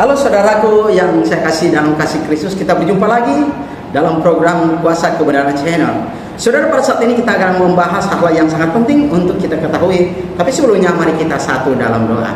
Halo saudaraku yang saya kasih dalam kasih Kristus, kita berjumpa lagi dalam program Kuasa Kebenaran Channel. Saudara, pada saat ini kita akan membahas hal yang sangat penting untuk kita ketahui. Tapi sebelumnya mari kita satu dalam doa.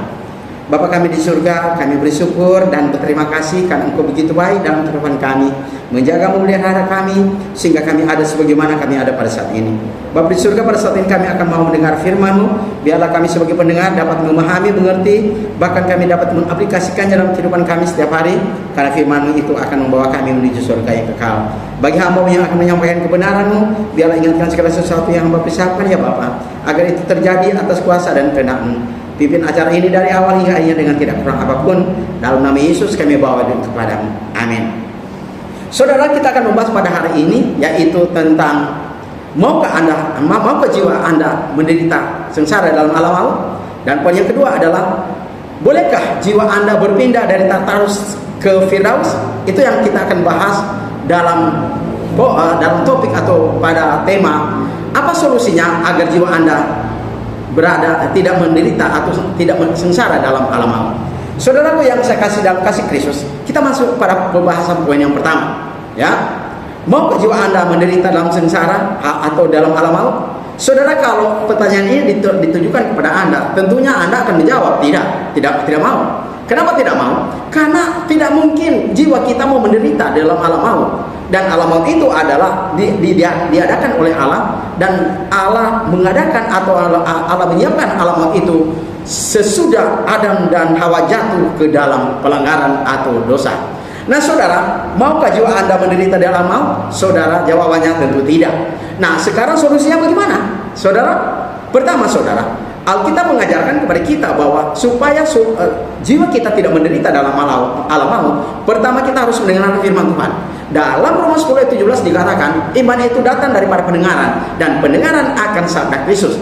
Bapa kami di surga, kami bersyukur dan berterima kasih karena Engkau begitu baik dalam kehidupan kami, menjaga memelihara kami sehingga kami ada sebagaimana kami ada pada saat ini. Bapa di surga, pada saat ini kami akan mau mendengar firman-Mu. Biarlah kami sebagai pendengar dapat memahami, mengerti, bahkan kami dapat mengaplikasikannya dalam kehidupan kami setiap hari, karena firman-Mu itu akan membawa kami menuju surga yang kekal. Bagi hamba yang akan menyampaikan kebenaran-Mu, biarlah ingatkan segala sesuatu yang hamba persiapkan ya Bapa, agar itu terjadi atas kuasa dan kehendak-Mu. Pimpin acara ini dari awal hingga akhirnya dengan tidak kurang apapun. Dalam nama Yesus kami bawa kepadamu. Amin. Saudara, kita akan membahas pada hari ini yaitu tentang maukah jiwa Anda menderita sengsara dalam alam maut? Dan poin yang kedua adalah bolehkah jiwa Anda berpindah dari Tartarus ke Firdaus? Itu yang kita akan bahas dalam topik atau pada tema apa solusinya agar jiwa Anda tidak menderita atau tidak sengsara dalam alam maut. Saudaraku yang saya kasih dalam kasih Kristus, kita masuk pada pembahasan poin yang pertama. Ya, maukah jiwa Anda menderita dalam sengsara atau dalam alam maut? Saudara, kalau pertanyaan ini ditujukan kepada Anda, tentunya Anda akan menjawab tidak mau. Kenapa tidak mau? Karena tidak mungkin jiwa kita mau menderita dalam alam maut. Dan alam maut itu adalah diadakan oleh Allah, dan Allah mengadakan atau Allah menyiapkan alam maut itu sesudah Adam dan Hawa jatuh ke dalam pelanggaran atau dosa. Nah saudara, maukah jiwa Anda menderita dalam maut? Saudara, jawabannya tentu tidak. Nah sekarang solusinya bagaimana? Saudara, pertama saudara, Alkitab mengajarkan kepada kita bahwa supaya jiwa kita tidak menderita dalam alam maut, pertama kita harus mendengarkan firman Tuhan. Dalam Roma 10 ayat 17 dikatakan, iman itu datang daripada pendengaran, dan pendengaran akan sabda Kristus.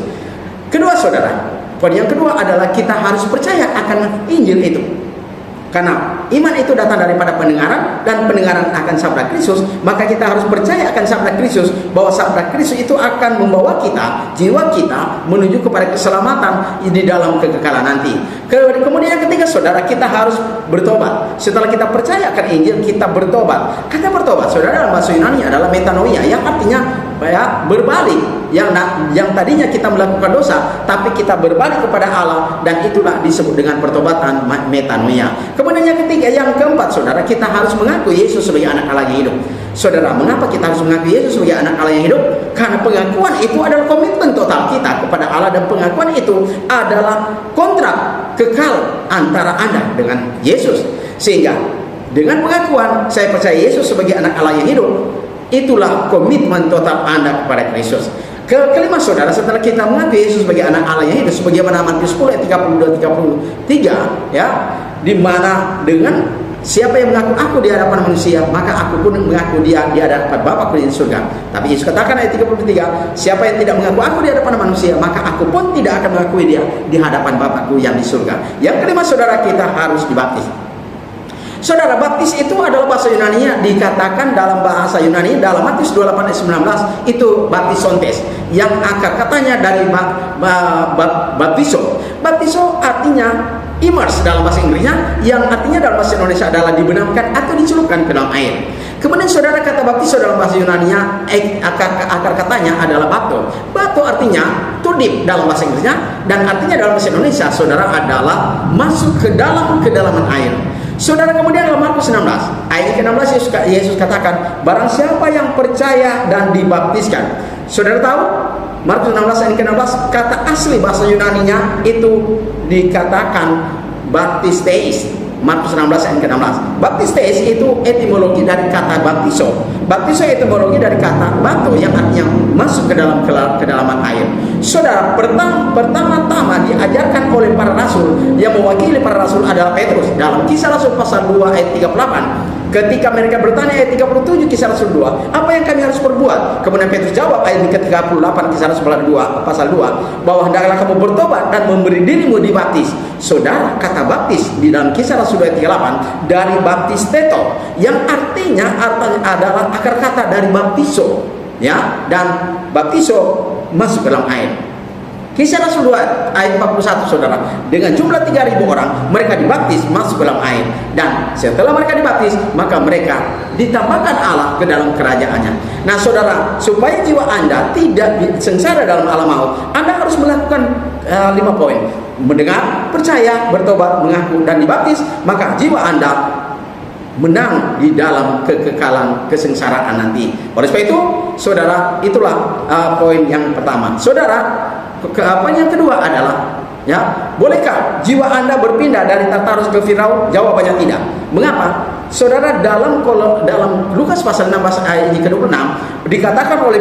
Kedua saudara, poin yang kedua adalah kita harus percaya akan Injil itu. Karena iman itu datang daripada pendengaran, dan pendengaran akan sabda Kristus, maka kita harus percaya akan sabda Kristus, bahwa sabda Kristus itu akan membawa kita, jiwa kita menuju kepada keselamatan di dalam kekekalan nanti. Kemudian yang ketiga saudara, kita harus bertobat. Setelah kita percaya akan Injil, kita bertobat. Kata bertobat saudara dalam bahasa Yunani adalah metanoia, yang artinya berbalik. Yang tadinya kita melakukan dosa, tapi kita berbalik kepada Allah, dan itulah disebut dengan pertobatan metanoia. Kemudian yang ketiga, yang keempat saudara, kita harus mengakui Yesus sebagai anak Allah yang hidup. Saudara, mengapa kita harus mengakui Yesus sebagai anak Allah yang hidup? Karena pengakuan itu adalah komitmen total kita kepada Allah, dan pengakuan itu adalah kontrak kekal antara Anda dengan Yesus. Sehingga dengan pengakuan saya percaya Yesus sebagai anak Allah yang hidup, itulah komitmen total Anda kepada Kristus. Kelima saudara, setelah kita mengakui Yesus sebagai anak Allah yang hidup, sebagaimana Matius 10 ayat 32-33, ya, di mana dengan siapa yang mengaku aku di hadapan manusia, maka aku pun mengaku dia di hadapan Bapakku di surga. Tapi Yesus katakan ayat 33, siapa yang tidak mengaku aku di hadapan manusia, maka aku pun tidak akan mengakui dia di hadapan Bapakku yang di surga. Yang kelima saudara, kita harus dibaptis. Saudara, baptis itu adalah bahasa Yunani-nya, dikatakan dalam bahasa Yunani dalam Matius 28 ayat 19 itu baptisontes, yang akar katanya dari baptiso. Baptiso artinya immerse dalam bahasa Inggrisnya, yang artinya dalam bahasa Indonesia adalah dibenamkan atau dicelupkan ke dalam air. Kemudian saudara, kata baptiso dalam bahasa Yunani-nya akar katanya adalah bapto. Bapto artinya to dip dalam bahasa Inggrisnya, dan artinya dalam bahasa Indonesia saudara adalah masuk ke dalam kedalaman air. Saudara, kemudian dalam Markus 16 ayat ke-16 Yesus katakan, barang siapa yang percaya dan dibaptiskan. Saudara tahu Markus 16 ayat ke-16, kata asli bahasa Yunani-nya itu dikatakan baptisteis. Markus 16 ayat ke-16. Baptisteis itu etimologi dari kata baptiso. Baptiso etimologi dari kata batu, yang artinya masuk ke dalam kedalaman air. Saudara, pertama-tama diajarkan oleh para rasul, yang mewakili para rasul adalah Petrus. Dalam Kisah Rasul pasal 2 ayat 38, ketika mereka bertanya ayat 37 Kisah Rasul 2, apa yang kami harus perbuat? Kemudian Petrus jawab ayat ke-38 Kisah Rasul pasal 2, bahwa hendaklah kamu bertobat dan memberi dirimu dibaptis. Saudara, kata baptis di dalam Kisah Rasul 2 ayat 38 dari baptisteto, yang artinya adalah akar kata dari baptiso, ya, dan baptiso masuk ke dalam air. Kisah Rasul 2 ayat 41 saudara, dengan jumlah 3.000 orang mereka dibaptis masuk dalam air, dan setelah mereka dibaptis maka mereka ditambahkan Allah ke dalam kerajaannya. Nah saudara, supaya jiwa Anda tidak sengsara dalam alam maut, Anda harus melakukan 5 poin: mendengar, percaya, bertobat, mengaku, dan dibaptis. Maka jiwa Anda menang di dalam kekekalan kesengsaraan nanti. Oleh sebab itu saudara, itulah poin yang pertama. Saudara, poin yang kedua adalah, ya, bolehkah jiwa Anda berpindah dari Tartarus ke Firaun? Jawabannya tidak. Mengapa? Saudara, dalam Lukas pasal 16 ayat ke-26 dikatakan oleh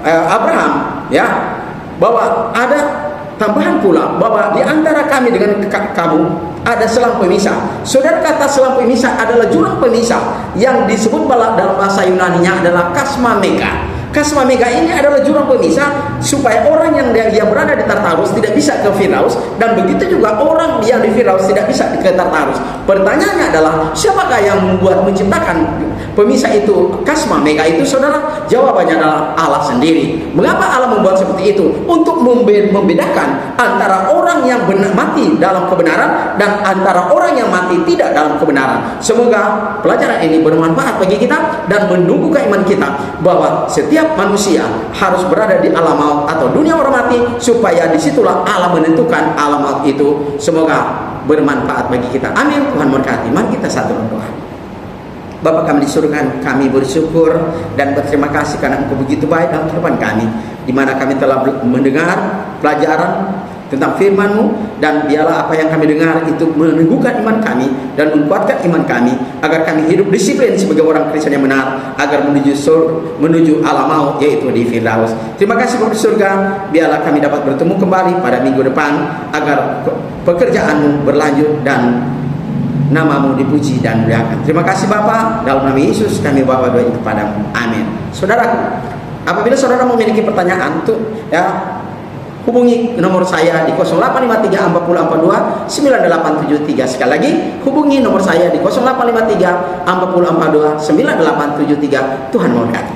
Abraham, ya, bahwa ada tambahan pula, bahwa di antara kami dengan kamu ada selang pemisah. Saudara, kata selang pemisah adalah jurang pemisah yang disebut dalam bahasa Yunani-nya adalah kasma mega. Kasma mega ini adalah jurang pemisah supaya orang yang berada di Tartarus tidak bisa ke Firaus, dan begitu juga orang yang di Firaus tidak bisa ke Tartarus. Pertanyaannya adalah, siapakah yang menciptakan pemisah itu, kasma mega itu saudara? Jawabannya adalah Allah sendiri. Mengapa Allah membuat seperti itu? Untuk membedakan antara orang yang mati dalam kebenaran dan antara orang yang mati tidak dalam kebenaran. Semoga pelajaran ini bermanfaat bagi kita dan menumbuhkan iman kita bahwa setiap manusia harus berada di alam maut atau dunia orang mati, supaya disitulah Allah menentukan alam maut itu. Semoga bermanfaat bagi kita. Amin. Tuhan memberkati. Mari kita satu berdoa. Bapa kami di surga, kami bersyukur dan berterima kasih karena Engkau begitu baik dalam kehidupan kami, di mana kami telah mendengar pelajaran tentang firman-Mu, dan biarlah apa yang kami dengar itu meneguhkan iman kami dan menguatkan iman kami, agar kami hidup disiplin sebagai orang Kristen yang benar, agar menuju alam maut, yaitu di Firdaus. Terima kasih Bapa di surga, biarlah kami dapat bertemu kembali pada minggu depan, agar pekerjaan-Mu berlanjut dan nama-Mu dipuji dan dimuliakan. Terima kasih Bapa, dalam nama Yesus kami bawa doa ini kepadamu. Amin. Saudaraku, apabila saudara memiliki pertanyaan tuh, ya, hubungi nomor saya di 0853 4042 9873. Sekali lagi, hubungi nomor saya di 0853 4042 9873. Tuhan memberkati.